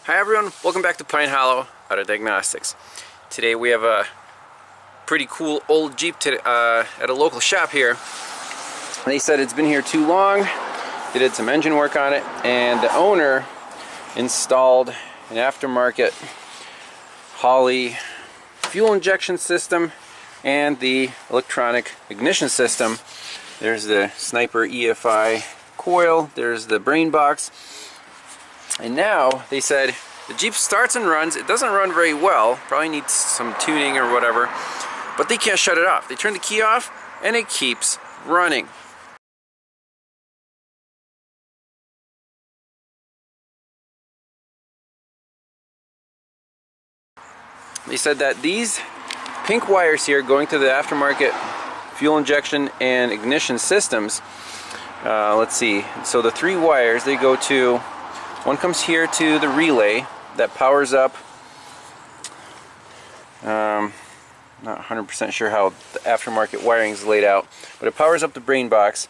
Hi everyone, welcome back to Pine Hollow Auto Diagnostics. Today we have a pretty cool old Jeep at a local shop here. They said it's been here too long. They did some engine work on it, and the owner installed an aftermarket Holly fuel injection system and the electronic ignition system. There's the Sniper EFI coil, there's the brain box. And now they said the Jeep starts and runs. It doesn't run very well, probably needs some tuning or whatever, but they can't shut it off. They turn the key off and it keeps running. They said that these pink wires here going to the aftermarket fuel injection and ignition systems, let's see, so the three wires, they go to, one comes here to the relay that powers up, not 100% sure how the aftermarket wiring is laid out, but it powers up the brain box.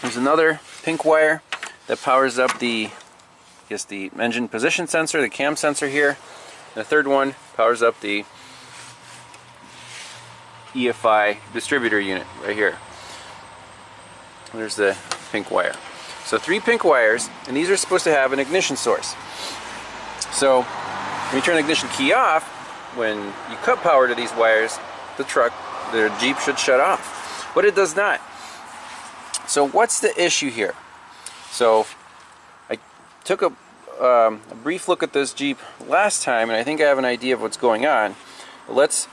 There's another pink wire that powers up the, I guess, the engine position sensor, the cam sensor here. And the third one powers up the EFI distributor unit right here. There's the pink wire. So three pink wires, and these are supposed to have an ignition source. So when you turn the ignition key off, when you cut power to these wires, the Jeep should shut off. But it does not. So what's the issue here? So I took a brief look at this Jeep last time, and I think I have an idea of what's going on. But let's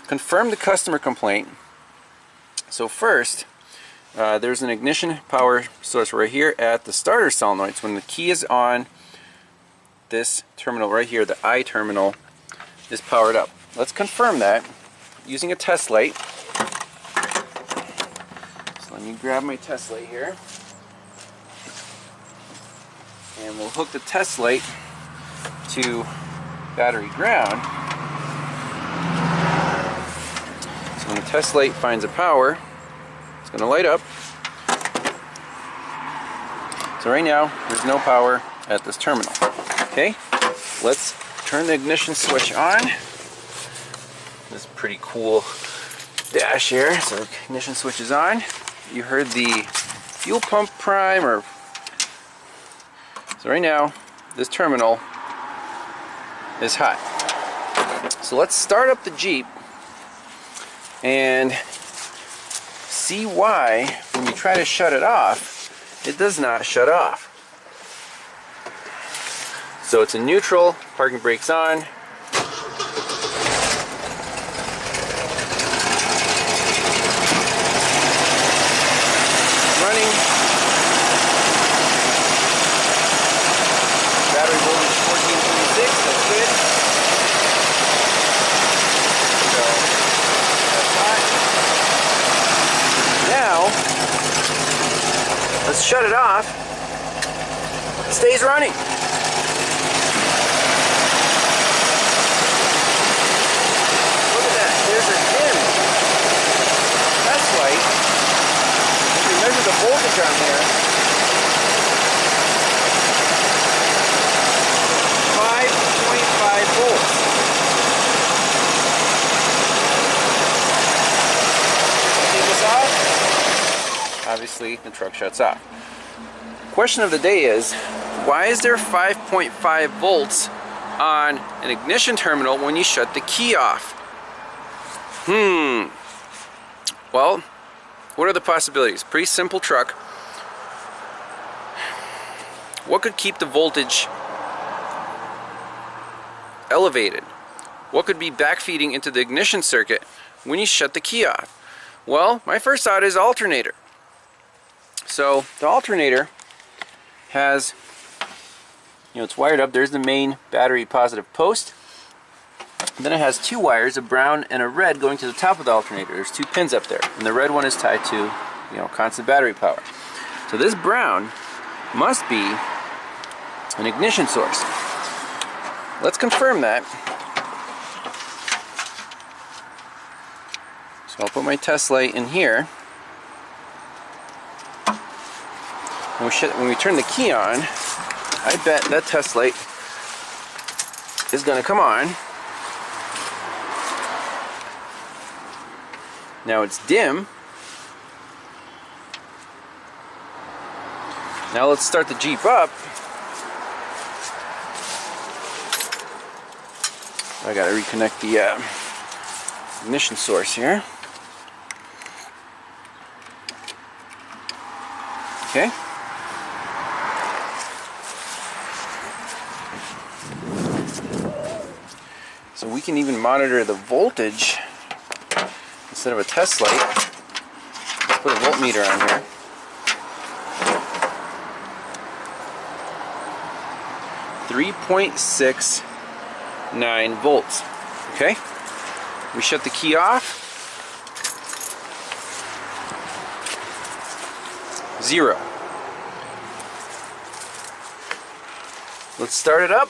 confirm the customer complaint. So first, there's an ignition power source right here at the starter solenoids. When the key is on, this terminal right here, the I terminal, is powered up. Let's confirm that using a test light. So let me grab my test light here, and we'll hook the test light to battery ground. So when the test light finds a power, it's going to light up. So right now there's no power at this terminal. Okay, let's turn the ignition switch on. This is pretty cool dash here. So the ignition switch is on. You heard the fuel pump prime, or so right now this terminal is hot. So let's start up the Jeep and see why when you try to shut it off, it does not shut off. So it's in neutral, parking brake's on. Running. Battery voltage 1426, that's good. So that's hot. Now let's shut it off. It stays running. Measure the voltage on there. 5.5 volts. Take this off. Obviously, the truck shuts off. Question of the day is, why is there 5.5 volts on an ignition terminal when you shut the key off? Well, what are the possibilities? Pretty simple truck. What could keep the voltage elevated? What could be backfeeding into the ignition circuit when you shut the key off? Well, my first thought is alternator. So the alternator has, it's wired up. There's the main battery positive post. And then it has two wires, a brown and a red, going to the top of the alternator. There's two pins up there, and the red one is tied to, constant battery power. So this brown must be an ignition source. Let's confirm that. So I'll put my test light in here. When we turn the key on, I bet that test light is going to come on. Now it's dim. Now let's start the Jeep up. I got to reconnect the ignition source here. Okay. So we can even monitor the voltage instead of a test light. Let's put a voltmeter on here. 3.69 volts. Okay. We shut the key off. 0. Let's start it up.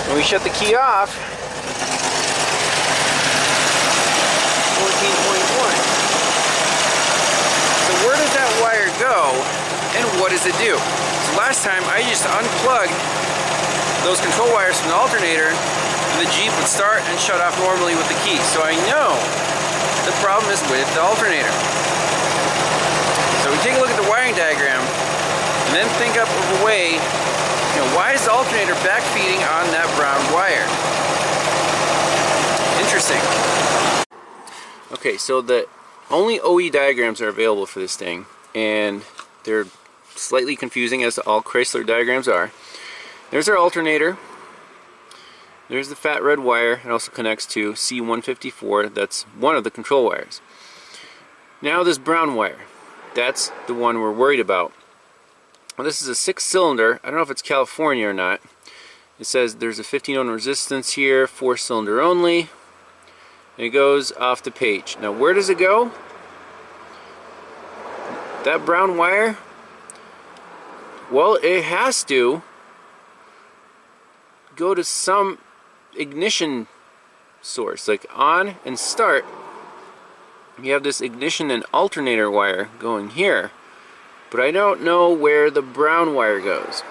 When we shut the key off, 14.1. So where does that wire go, and what does it do? So last time I just unplugged those control wires from the alternator, and the Jeep would start and shut off normally with the key. So I know the problem is with the alternator. So we take a look at the wiring diagram, and then think up of a way. Why is the alternator backfeeding on that brown wire? Interesting. Okay, so the only OE diagrams are available for this thing, and they're slightly confusing, as all Chrysler diagrams are. There's our alternator. There's the fat red wire. It also connects to C154. That's one of the control wires. Now this brown wire. That's the one we're worried about. Well, this is a 6-cylinder. I don't know if it's California or not. It says there's a 15 ohm resistance here, 4-cylinder only. And it goes off the page. Now where does it go? That brown wire? Well, it has to go to some ignition source, like on and start. You have this ignition and alternator wire going here. But I don't know where the brown wire goes.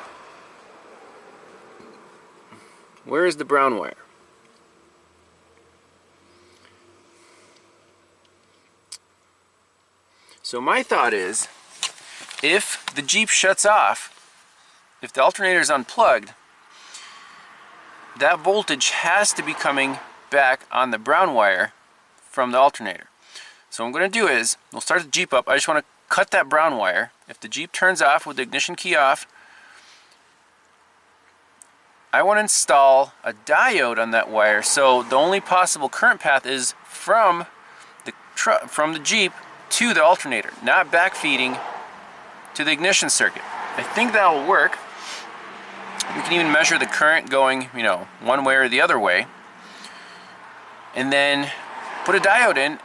Where is the brown wire? So my thought is, if the Jeep shuts off, if the alternator is unplugged, that voltage has to be coming back on the brown wire from the alternator. So what I'm going to do is, we'll start the Jeep up. I just want to cut that brown wire. If the Jeep turns off with the ignition key off, I want to install a diode on that wire, so the only possible current path is from the Jeep to the alternator, not backfeeding to the ignition circuit. I think that will work. We can even measure the current going, one way or the other way, and then put a diode in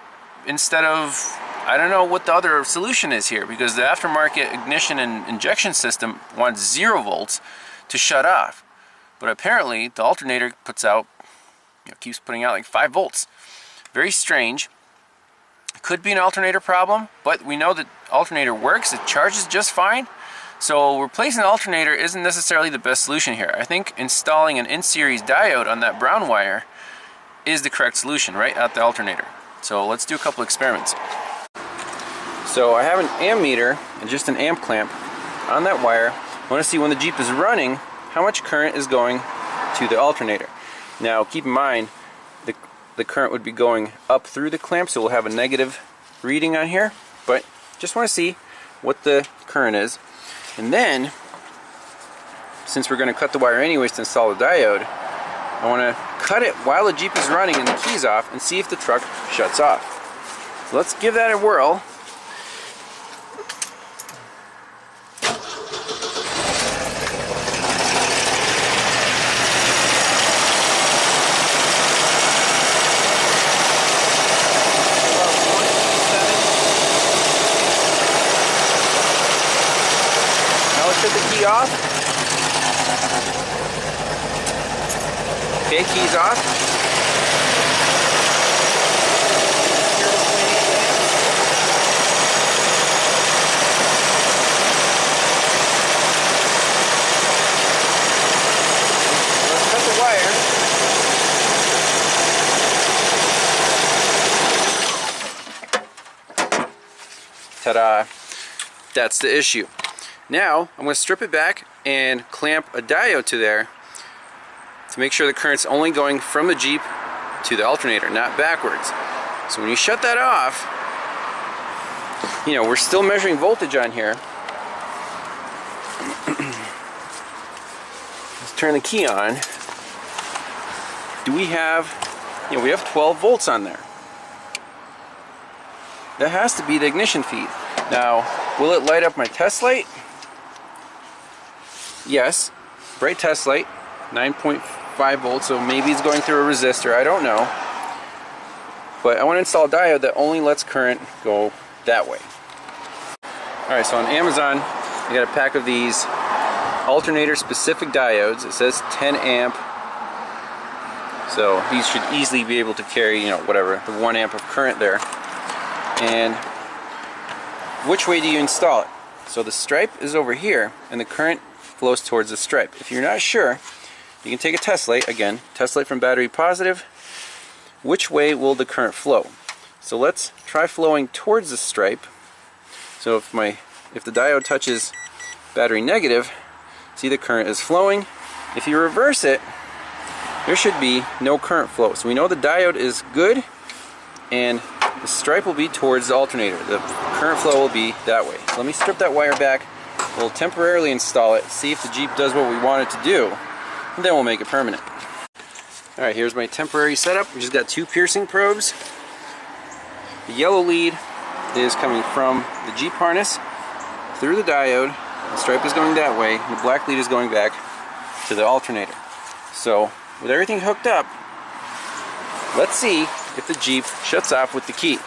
instead of, I don't know what the other solution is here, because the aftermarket ignition and injection system wants 0 volts to shut off. But apparently the alternator puts out, keeps putting out like 5 volts. Very strange. It could be an alternator problem, but we know that alternator works. It charges just fine. So replacing the alternator isn't necessarily the best solution here. I think installing an in-series diode on that brown wire is the correct solution, right at the alternator. So let's do a couple experiments. So I have an ammeter and just an amp clamp on that wire. I want to see when the Jeep is running how much current is going to the alternator. Now keep in mind the current would be going up through the clamp, so we'll have a negative reading on here, but just want to see what the current is. And then, since we're going to cut the wire anyways to install the diode, I want to cut it while the Jeep is running and the key's off and see if the truck shuts off. So let's give that a whirl. Now let's shut the key off. Okay, keys off. Ta-da! That's the issue. Now I'm going to strip it back and clamp a diode to there to make sure the current's only going from the Jeep to the alternator, not backwards. So when you shut that off, you know, we're still measuring voltage on here. Let's turn the key on. Do we have, you know, we have 12 volts on there. That has to be the ignition feed. Now, will it light up my test light? Yes, bright test light, 9.5 volts, so maybe it's going through a resistor, I don't know. But I want to install a diode that only lets current go that way. Alright, so on Amazon, I got a pack of these alternator specific diodes. It says 10 amp. So these should easily be able to carry, you know, whatever, the 1 amp of current there. And which way do you install it? So the stripe is over here and the current flows towards the stripe. If you're not sure, you can take a test light, again, test light from battery positive. Which way will the current flow? So let's try flowing towards the stripe. So if the diode touches battery negative, see the current is flowing. If you reverse it, there should be no current flow. So we know the diode is good and the stripe will be towards the alternator. The current flow will be that way. So let me strip that wire back. We'll temporarily install it, see if the Jeep does what we want it to do, and then we'll make it permanent. Alright, here's my temporary setup. We just got 2 piercing probes. The yellow lead is coming from the Jeep harness through the diode. The stripe is going that way, and the black lead is going back to the alternator. So, with everything hooked up, let's see if the Jeep shuts off with the key.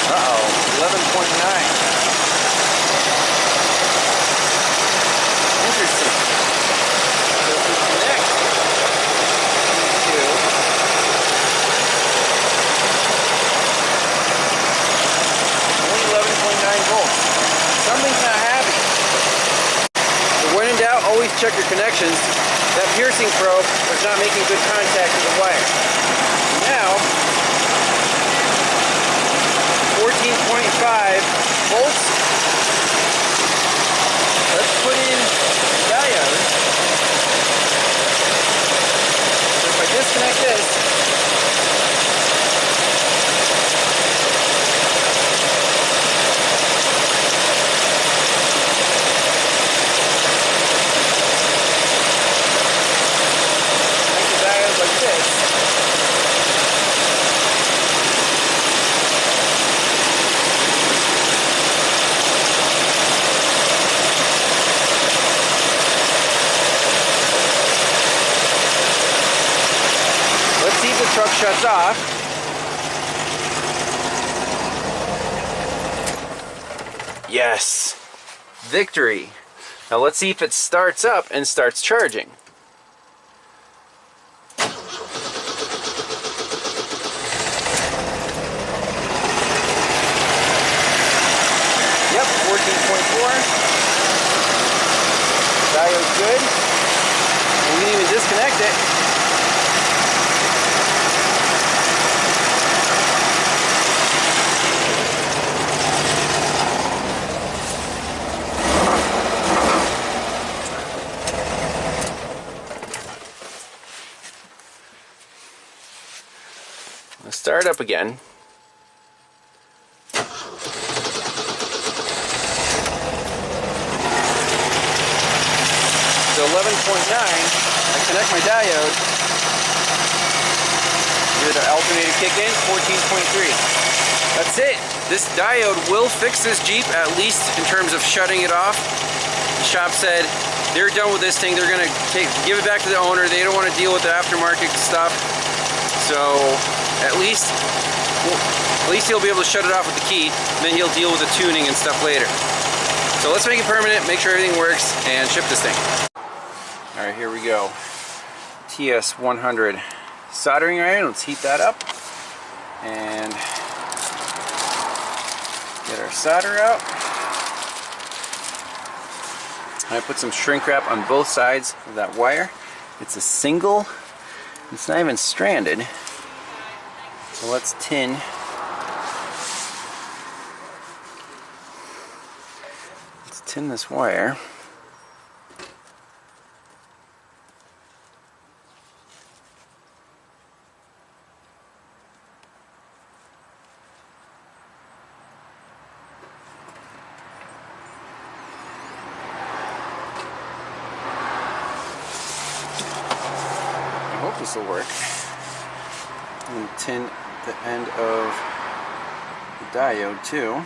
Uh-oh, 11.9. Interesting. So if we connect something's not happy. So when in doubt, always check your connections. That piercing probe was not making good contact with the wire. Now, 14.5 volts. Let's put in the diode. So if I disconnect this, truck shuts off. Yes! Victory! Now let's see if it starts up and starts charging. Yep, 14.4. Diode's good. And we didn't even disconnect it. Let's start up again. So 11.9, I connect my diode. Hear the alternator kick in, 14.3. That's it. This diode will fix this Jeep, at least in terms of shutting it off. The shop said they're done with this thing. They're going to give it back to the owner. They don't want to deal with the aftermarket stuff. So at least you'll be able to shut it off with the key, and then you'll deal with the tuning and stuff later. So let's make it permanent, make sure everything works, and ship this thing. Alright, here we go. TS100 soldering iron. Let's heat that up and get our solder out. I put some shrink wrap on both sides of that wire. It's a single, it's not even stranded. So let's tin. Let's tin this wire. This will work. And tin the end of the diode too.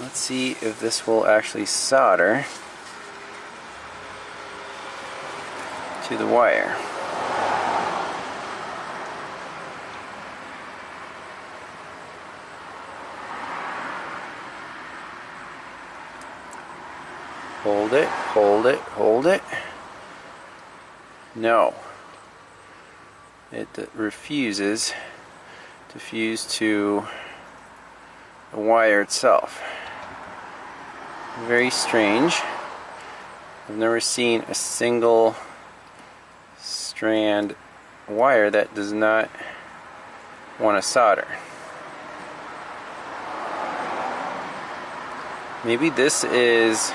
Let's see if this will actually solder to the wire. Hold it, hold it, hold it. No. It refuses to fuse to the wire itself. Very strange. I've never seen a single strand wire that does not want to solder. Maybe this is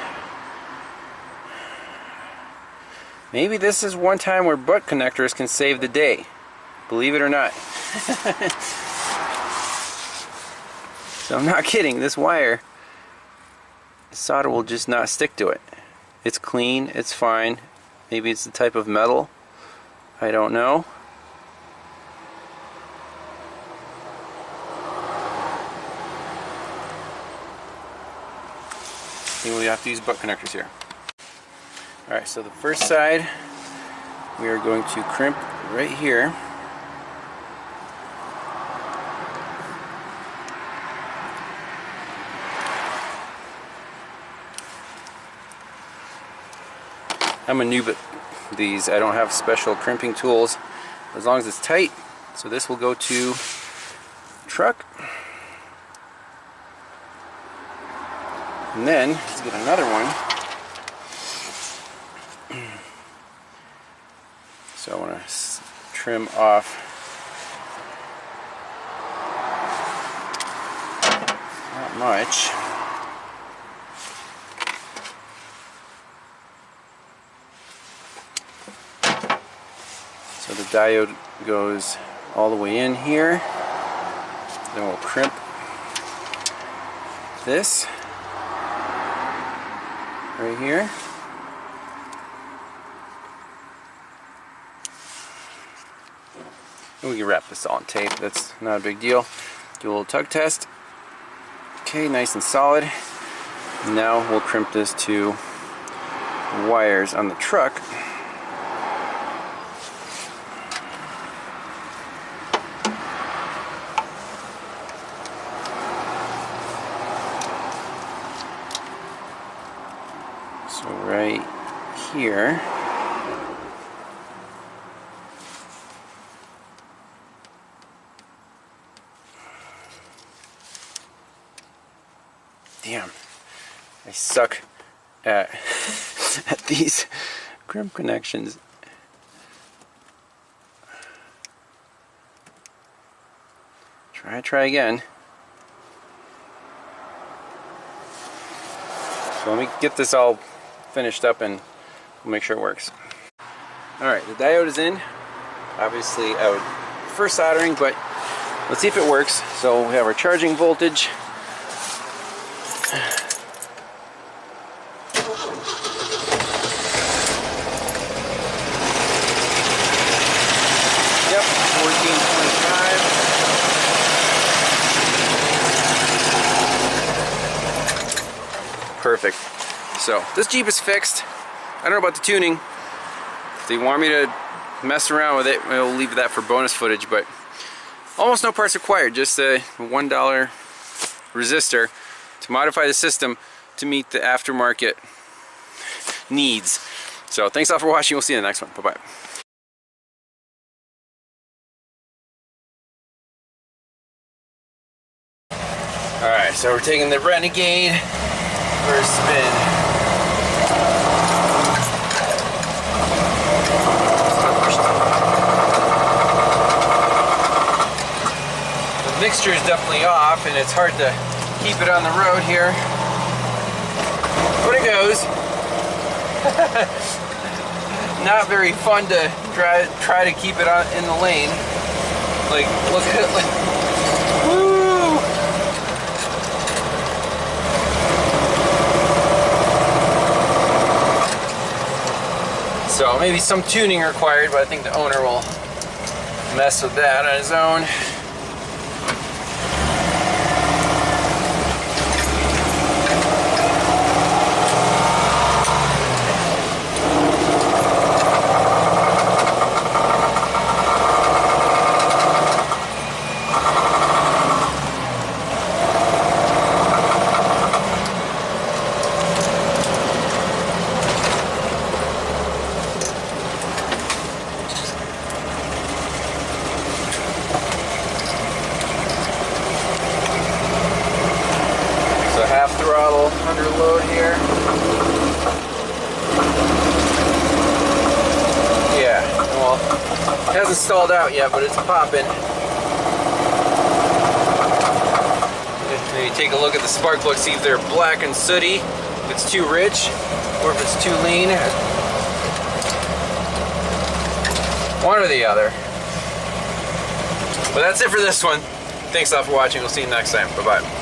one time where butt connectors can save the day. Believe it or not. So I'm not kidding. This wire, the solder will just not stick to it. It's clean. It's fine. Maybe it's the type of metal. I don't know. I think we have to use butt connectors here. Alright, so the first side we are going to crimp right here. I'm a noob at these. I don't have special crimping tools. As long as it's tight. So this will go to truck. And then let's get another one. So I want to trim off not much. So the diode goes all the way in here. Then we'll crimp this right here. We can wrap this all in tape, that's not a big deal. Do a little tug test. Okay, nice and solid. Now we'll crimp this to wires on the truck. So right here. Damn, I suck at these crimp connections. Try again. So let me get this all finished up and we'll make sure it works. Alright, the diode is in. Obviously I would prefer soldering, but let's see if it works. So we have our charging voltage. Yep, 1425. So this Jeep is fixed. I don't know about the tuning. If they want me to mess around with it, we'll leave that for bonus footage, but almost no parts required, just a $1 resistor to modify the system to meet the aftermarket needs. So thanks all for watching. We'll see you in the next one. Bye-bye. Alright, so we're taking the Renegade for a spin. The mixture is definitely off and it's hard to keep it on the road here. But it goes. Not very fun to try to keep it on in the lane. Like, look at it, like, woo! So maybe some tuning required, but I think the owner will mess with that on his own. Half throttle under load here. Yeah, well, it hasn't stalled out yet, but it's popping. Maybe take a look at the spark plugs, see if they're black and sooty, if it's too rich, or if it's too lean. One or the other. But that's it for this one. Thanks a lot for watching. We'll see you next time. Bye-bye.